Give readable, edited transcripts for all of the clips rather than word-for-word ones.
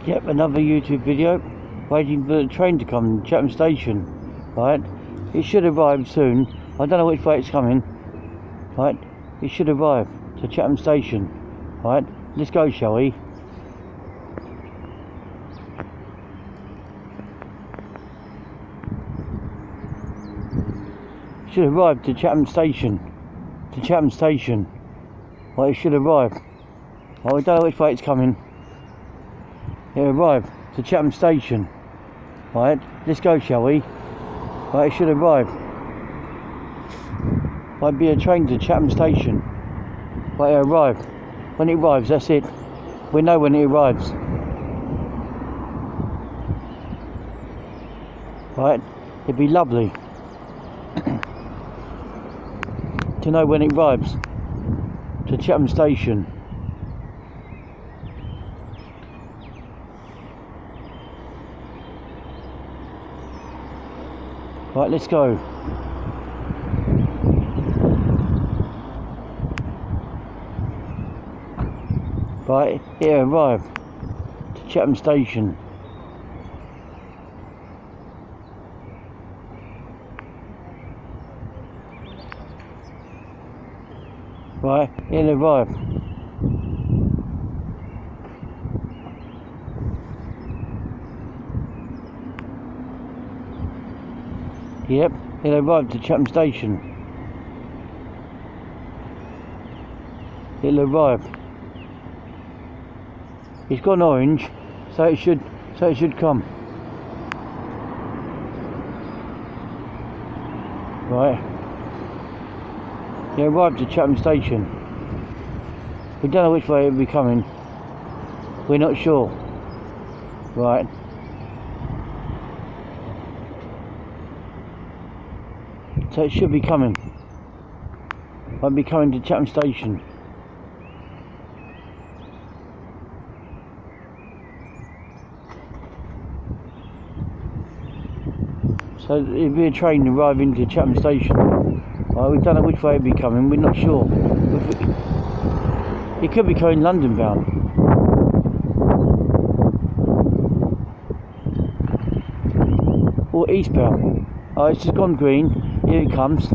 Yep, another YouTube video, waiting for the train to come, Chatham station, right? It should arrive soon. I don't know which way it's coming, right? It should arrive to Chatham station, right? Let's go, shall we? It should arrive to Chatham station, right? It should arrive. Oh, I don't know which way it's coming. It arrived to Chatham station, right? Let's go, shall we? Right, it should arrive. Might be a train to Chatham station. Right, it arrived. When it arrives, that's it. We know when it arrives. Right, it'd be lovely to know when it arrives to Chatham station. Right, let's go. Right, it arrived to Chatham station. Right, it arrived. Yep, it arrived to Chatham station. It'll arrive. It's gone orange, so it should come. Right. It arrived to Chatham station. We don't know which way it'll be coming. We're not sure. Right. So it should be coming. I'll be coming to Chatham station. So it'll be a train arriving to Chatham station. Right, we don't know which way it'll be coming, we're not sure. It could be coming London bound. Or eastbound. Oh, it's just gone green. Here it comes.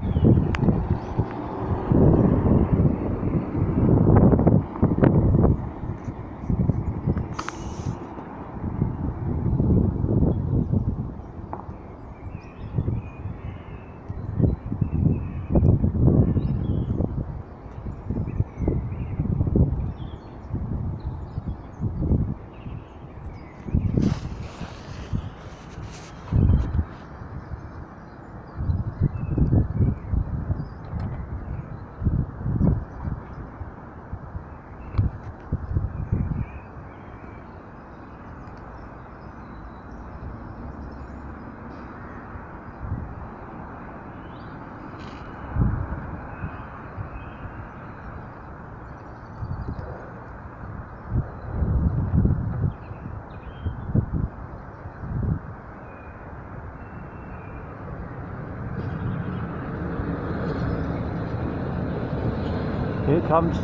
Here it comes.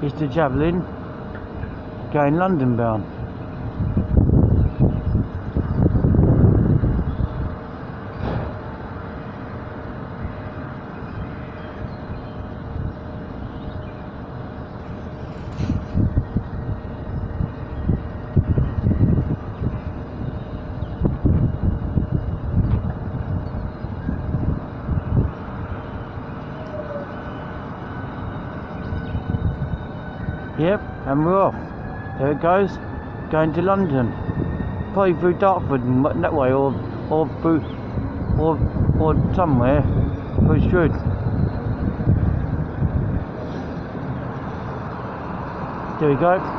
It's the Javelin going London bound. Yep, and we're off. There it goes, going to London. Probably through Dartford and that way, or through, or somewhere through Strood. There we go.